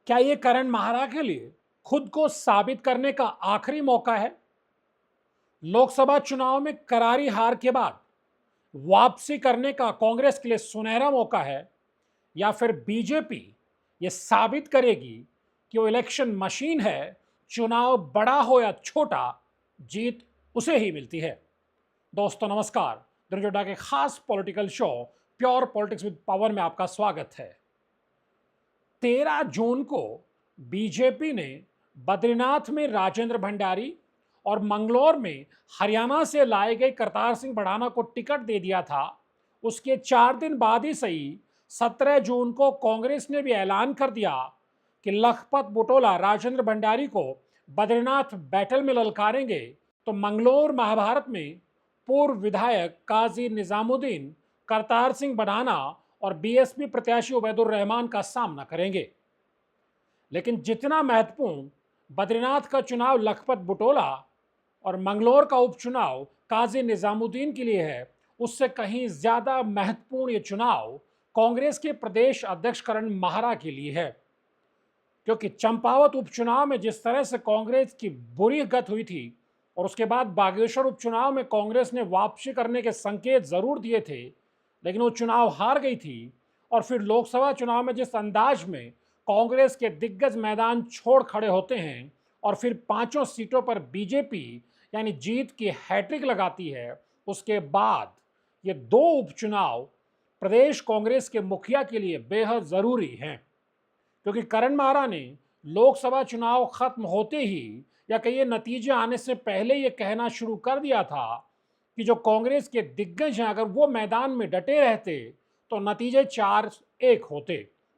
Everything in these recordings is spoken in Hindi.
क्या ये करण माहरा के लिए खुद को साबित करने का आखिरी मौका है? लोकसभा चुनाव में करारी हार के बाद वापसी करने का कांग्रेस के लिए सुनहरा मौका है, या फिर बीजेपी ये साबित करेगी कि वो इलेक्शन मशीन है, चुनाव बड़ा हो या छोटा, जीत उसे ही मिलती है। दोस्तों नमस्कार, दिनजोड़ा के खास political show pure politics with power में आपका स्वागत है। 13 जून को बीजेपी ने बद्रीनाथ में राजेंद्र भंडारी और मंगलौर में हरियाणा से लाए गए करतार सिंह भड़ाना को टिकट दे दिया था। उसके 4 दिन बाद ही सही 17 जून को कांग्रेस ने भी ऐलान कर दिया कि लखपत बुटोला राजेंद्र भंडारी को बद्रीनाथ बैटल में ललकारेंगे, तो मंगलौर महाभारत में पूर्व विधायक काजी निजामुद्दीन करतार सिंह भड़ाना और बीएसपी प्रत्याशी उबैदुर रहमान का सामना करेंगे। लेकिन जितना महत्वपूर्ण बद्रीनाथ का चुनाव लखपत बुटोला और मंगलौर का उपचुनाव काजी निजामुद्दीन के लिए है, उससे कहीं ज्यादा महत्वपूर्ण ये चुनाव कांग्रेस के प्रदेश अध्यक्ष करण माहरा के लिए है। क्योंकि चंपावत उपचुनाव में जिस तरह से कांग्रेस की बुरी गत हुई थी और उसके बाद बागेश्वर उपचुनाव में कांग्रेस ने वापसी करने के संकेत जरूर दिए थे, लेकिन वो चुनाव हार गई थी। और फिर लोकसभा चुनाव में जिस अंदाज में कांग्रेस के दिग्गज मैदान छोड़ खड़े होते हैं और फिर 5 सीटों पर बीजेपी यानी जीत की हैट्रिक लगाती है, उसके बाद ये 2 उपचुनाव प्रदेश कांग्रेस के मुखिया के लिए बेहद जरूरी हैं। क्योंकि करण माहरा ने लोकसभा चुनाव खत्म होते ही या कहिए नतीजे आने से पहले ये कहना शुरू कर दिया था कि जो कांग्रेस के दिग्गज हैं, अगर वो मैदान में डटे रहते तो नतीजे 4-1 होते,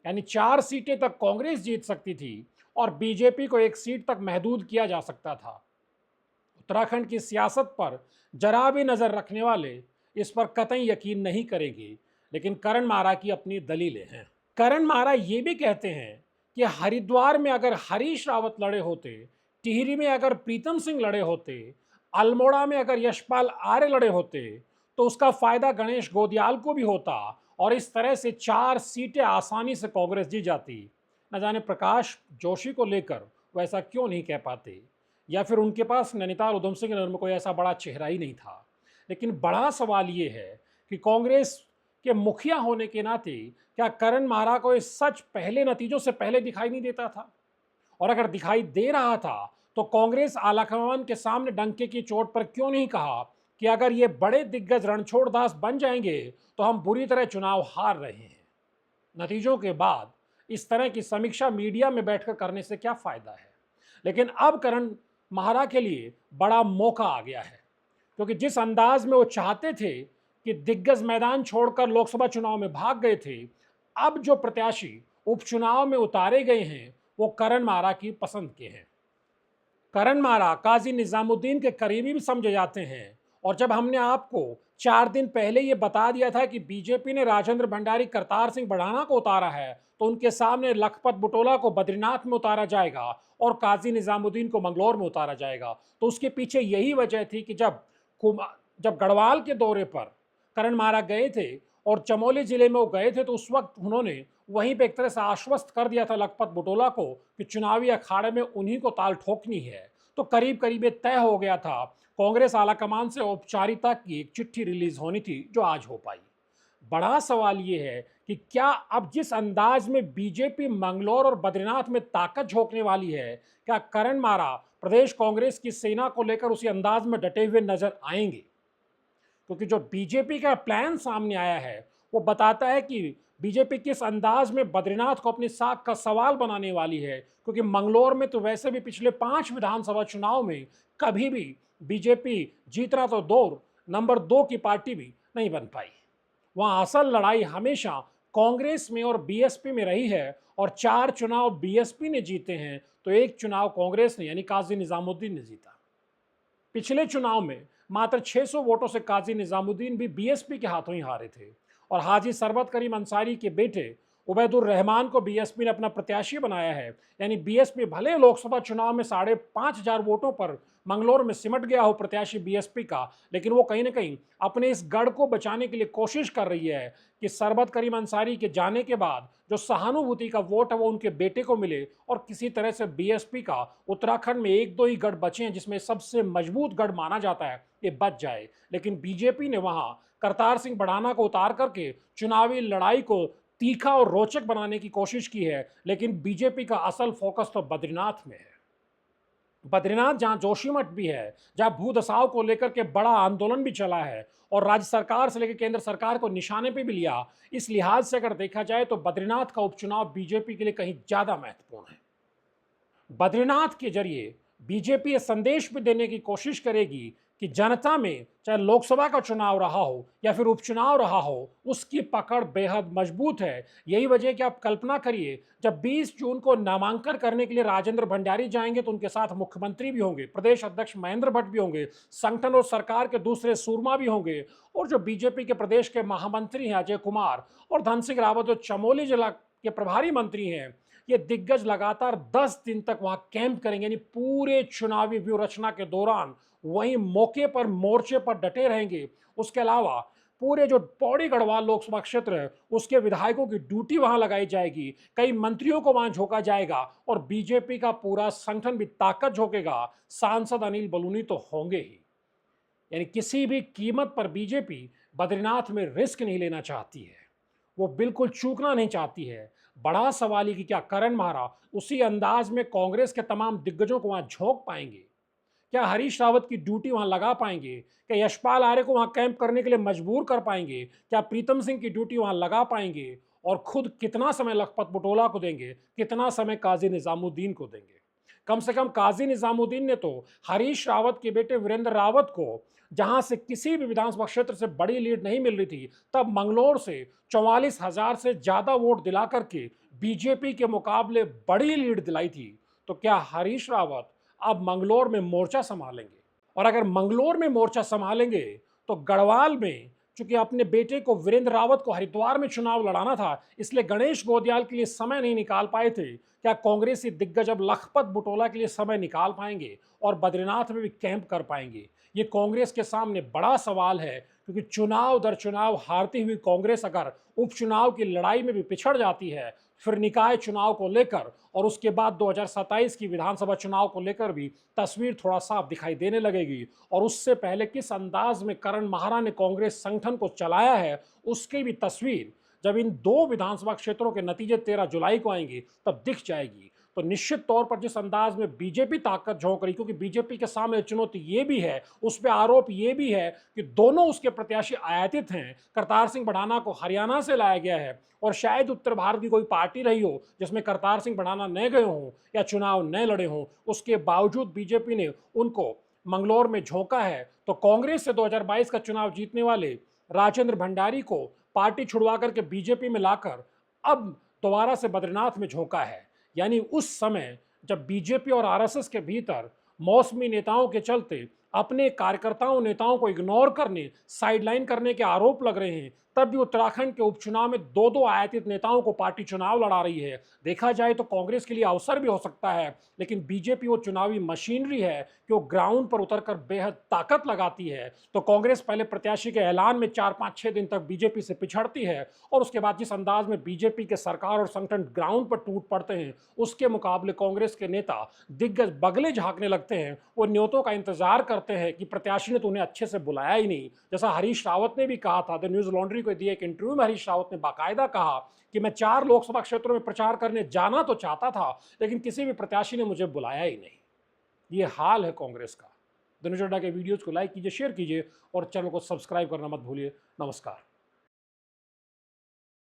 यानी 4 सीटें तक कांग्रेस जीत सकती थी और बीजेपी को 1 सीट तक महदूद किया जा सकता था। उत्तराखंड की सियासत पर जरा भी नजर रखने वाले इस पर कतई यकीन नहीं करेंगे, लेकिन करण माहरा की अपनी दलीलें हैं। करण माहरा ये भी कहते हैं कि हरिद्वार में अगर हरीश रावत लड़े होते, टिहरी में अगर प्रीतम सिंह लड़े होते, अल्मोड़ा में अगर यशपाल आर्य लड़े होते, तो उसका फायदा गणेश गोदियाल को भी होता और इस तरह से 4 सीटें आसानी से कांग्रेस जीत जाती। न जाने प्रकाश जोशी को लेकर वो ऐसा क्यों नहीं कह पाते, या फिर उनके पास नैनीताल उधम सिंह नगर में कोई ऐसा बड़ा चेहरा ही नहीं था। लेकिन बड़ा सवाल ये है कि कांग्रेस के मुखिया होने के नाते क्या करण माहरा को ये सच पहले नतीजों से पहले दिखाई नहीं देता था? और अगर दिखाई दे रहा था तो कांग्रेस आलाकमान के सामने डंके की चोट पर क्यों नहीं कहा कि अगर ये बड़े दिग्गज रणछोड़ दास बन जाएंगे तो हम बुरी तरह चुनाव हार रहे हैं। नतीजों के बाद इस तरह की समीक्षा मीडिया में बैठकर करने से क्या फायदा है? लेकिन अब करण माहरा के लिए बड़ा मौका आ गया है, क्योंकि जिस अंदाज में वो चाहते थे कि दिग्गज मैदान छोड़कर लोकसभा चुनाव में भाग गए थे, अब जो प्रत्याशी उपचुनाव में उतारे गए हैं वो करण माहरा की पसंद के हैं। करण माहरा काजी निजामुद्दीन के करीबी भी समझे जाते हैं, और जब हमने आपको 4 दिन पहले ये बता दिया था कि बीजेपी ने राजेंद्र भंडारी करतार सिंह भड़ाना को उतारा है, तो उनके सामने लखपत बुटोला को बद्रीनाथ में उतारा जाएगा और काजी निजामुद्दीन को मंगलौर में उतारा जाएगा, तो उसके पीछे यही वजह थी कि जब गढ़वाल के दौरे पर करण माहरा गए थे और चमोली जिले में वो गए थे, तो उस वक्त उन्होंने वहीं पे एक तरह से आश्वस्त कर दिया था लखपत बुटोला को कि चुनावी अखाड़े में उन्हीं को ताल ठोकनी है। तो करीब करीब ये तय हो गया था। कांग्रेस आलाकमान से औपचारिकता की एक चिट्ठी रिलीज होनी थी जो आज हो पाई। बड़ा सवाल ये है कि क्या अब जिस अंदाज में बीजेपी मंगलौर और बद्रीनाथ में ताकत झोंकने वाली है, क्या करण माहरा प्रदेश कांग्रेस की सेना को लेकर उसी अंदाज में डटे हुए नजर आएंगे? क्योंकि जो बीजेपी का प्लान सामने आया है वो बताता है कि बीजेपी किस अंदाज में बद्रीनाथ को अपनी साख का सवाल बनाने वाली है। क्योंकि मंगलौर में तो वैसे भी पिछले 5 विधानसभा चुनाव में कभी भी बीजेपी जीतना तो दूर, नंबर 2 की पार्टी भी नहीं बन पाई। वहां असल लड़ाई हमेशा कांग्रेस में और बीएसपी में रही है, और 4 चुनाव बीएसपी ने जीते हैं तो 1 चुनाव कांग्रेस ने यानी काजी निजामुद्दीन ने जीता। पिछले चुनाव में मात्र 600 वोटों से काजी निजामुद्दीन भी बीएसपी के हाथों ही हारे थे, और हाजी सरबत करीम अंसारी के बेटे उबैदुर रहमान को बीएसपी ने अपना प्रत्याशी बनाया है। यानी बीएसपी भले लोकसभा चुनाव में 5,500 वोटों पर मंगलौर में सिमट गया हो प्रत्याशी बीएसपी का, लेकिन वो कहीं ना कहीं अपने इस गढ़ को बचाने के लिए कोशिश कर रही है कि सरबत करीम अंसारी के जाने के बाद जो सहानुभूति का वोट है वो उनके बेटे को मिले और किसी तरह से बीएसपी का उत्तराखंड में एक दो ही गढ़ बचे हैं जिसमें सबसे मजबूत गढ़ माना जाता है ये बच जाए। लेकिन बीजेपी ने वहां करतार सिंह भड़ाना को उतार करके चुनावी लड़ाई को तीखा और रोचक बनाने की कोशिश की है, लेकिन बीजेपी का असल फोकस तो बद्रीनाथ में है। बद्रीनाथ जहां जोशीमठ भी है, जहां भूदसाव को लेकर के बड़ा आंदोलन भी चला है और राज्य सरकार से लेकर केंद्र सरकार को निशाने पे भी लिया, इस लिहाज से अगर देखा जाए तो बद्रीनाथ का उपचुनाव बीजेपी के लिए कहीं ज्यादा महत्वपूर्ण है। बद्रीनाथ के जरिए बीजेपी ये संदेश भी देने की कोशिश करेगी कि जनता में चाहे लोकसभा का चुनाव रहा हो या फिर उपचुनाव रहा हो, उसकी पकड़ बेहद मजबूत है। यही वजह कि आप कल्पना करिए, जब 20 जून को नामांकन करने के लिए राजेंद्र भंडारी जाएंगे तो उनके साथ मुख्यमंत्री भी होंगे, प्रदेश अध्यक्ष महेंद्र भट्ट भी होंगे, संगठन और सरकार के दूसरे सूरमा भी होंगे और जो बीजेपी के प्रदेश के महामंत्री हैं अजय कुमार और धन सिंह रावत जो चमोली जिला के प्रभारी मंत्री हैं, ये दिग्गज लगातार 10 दिन तक वहां कैंप करेंगे। यानी पूरे चुनावी व्यूह रचना के दौरान वहीं मौके पर मोर्चे पर डटे रहेंगे। उसके अलावा पूरे जो पौड़ी गढ़वाल लोकसभा क्षेत्र है उसके विधायकों की ड्यूटी वहां लगाई जाएगी, कई मंत्रियों को वहां झोंका जाएगा और बीजेपी का पूरा संगठन भी ताकत झोंकेगा। सांसद अनिल बलूनी तो होंगे ही। यानी किसी भी कीमत पर बीजेपी बद्रीनाथ में रिस्क नहीं लेना चाहती है, वो बिल्कुल चूकना नहीं चाहती है। बड़ा सवाल है कि क्या करण महारा उसी अंदाज में कांग्रेस के तमाम दिग्गजों को वहां झोंक पाएंगे? क्या हरीश रावत की ड्यूटी वहां लगा पाएंगे? क्या यशपाल आर्य को वहां कैंप करने के लिए मजबूर कर पाएंगे? क्या प्रीतम सिंह की ड्यूटी वहां लगा पाएंगे? और खुद कितना समय लखपत बुटोला को देंगे, कितना समय काजी निजामुद्दीन को देंगे? कम से कम काजी निजामुद्दीन ने तो हरीश रावत के बेटे वीरेंद्र रावत को, जहां से किसी भी विधानसभा क्षेत्र से बड़ी लीड नहीं मिल रही थी, तब मंगलौर से 44,000 से ज्यादा वोट दिला करके बीजेपी के मुकाबले बड़ी लीड दिलाई थी। तो क्या हरीश रावत अब मंगलौर में मोर्चा संभालेंगे? और अगर मंगलौर में मोर्चा संभालेंगे तो गढ़वाल में, चूंकि अपने बेटे को वीरेंद्र रावत को हरिद्वार में चुनाव लड़ाना था, इसलिए गणेश गोदियाल के लिए समय नहीं निकाल पाए थे। क्या कांग्रेसी दिग्गज अब लखपत बुटोला के लिए समय निकाल पाएंगे और बद्रीनाथ में भी कैंप कर पाएंगे? ये कांग्रेस के सामने बड़ा सवाल है, क्योंकि चुनाव दर चुनाव हारती हुई कांग्रेस अगर उपचुनाव की लड़ाई में भी पिछड़ जाती है, फिर निकाय चुनाव को लेकर और उसके बाद 2027 की विधानसभा चुनाव को लेकर भी तस्वीर थोड़ा साफ दिखाई देने लगेगी। और उससे पहले किस अंदाज में करण महारा ने कांग्रेस संगठन को चलाया है, उसकी भी तस्वीर जब इन दो विधानसभा क्षेत्रों के नतीजे 13 जुलाई को आएंगे तब दिख जाएगी। तो निश्चित तौर पर जिस अंदाज में बीजेपी ताकत झोंक रही, क्योंकि बीजेपी के सामने चुनौती ये भी है, उस पर आरोप ये भी है कि दोनों उसके प्रत्याशी आयातित हैं। करतार सिंह भड़ाना को हरियाणा से लाया गया है और शायद उत्तर भारत की कोई पार्टी रही हो जिसमें करतार सिंह भड़ाना न गए हों या चुनाव न लड़े हों, उसके बावजूद बीजेपी ने उनको मंगलौर में झोंका है। तो कांग्रेस से 2022 का चुनाव जीतने वाले राजेंद्र भंडारी को पार्टी छुड़वा करके बीजेपी में लाकर अब दोबारा से बद्रीनाथ में झोंका है। यानी उस समय जब बीजेपी और आरएसएस के भीतर मौसमी नेताओं के चलते अपने कार्यकर्ताओं नेताओं को इग्नोर करने, साइडलाइन करने के आरोप लग रहे हैं, तब भी उत्तराखंड के उपचुनाव में दो दो आयातित नेताओं को पार्टी चुनाव लड़ा रही है। देखा जाए तो कांग्रेस के लिए अवसर भी हो सकता है, लेकिन बीजेपी वो चुनावी मशीनरी है कि वो ग्राउंड पर उतरकर बेहद ताकत लगाती है। तो कांग्रेस पहले प्रत्याशी के ऐलान में 4-5-6 दिन तक बीजेपी से पिछड़ती है और उसके बाद जिस अंदाज में बीजेपी के सरकार और संगठन ग्राउंड पर टूट पड़ते हैं, उसके मुकाबले कांग्रेस के नेता दिग्गज बगले झांकने लगते हैं। वो न्योतों का इंतजार करते हैं कि प्रत्याशी ने तो उन्हें अच्छे से बुलाया ही नहीं। जैसा हरीश रावत ने भी कहा था, द न्यूज लॉन्ड्री को दिए एक इंटरव्यू में हरीश रावत ने बाकायदा कहा कि मैं 4 लोकसभा क्षेत्रों में प्रचार करने जाना तो चाहता था, लेकिन किसी भी प्रत्याशी ने मुझे बुलाया ही नहीं। ये हाल है कांग्रेस का। द न्यूज अड्डा के वीडियोज को लाइक कीजिए, शेयर कीजिए और चैनल को सब्सक्राइब करना मत भूलिए। नमस्कार।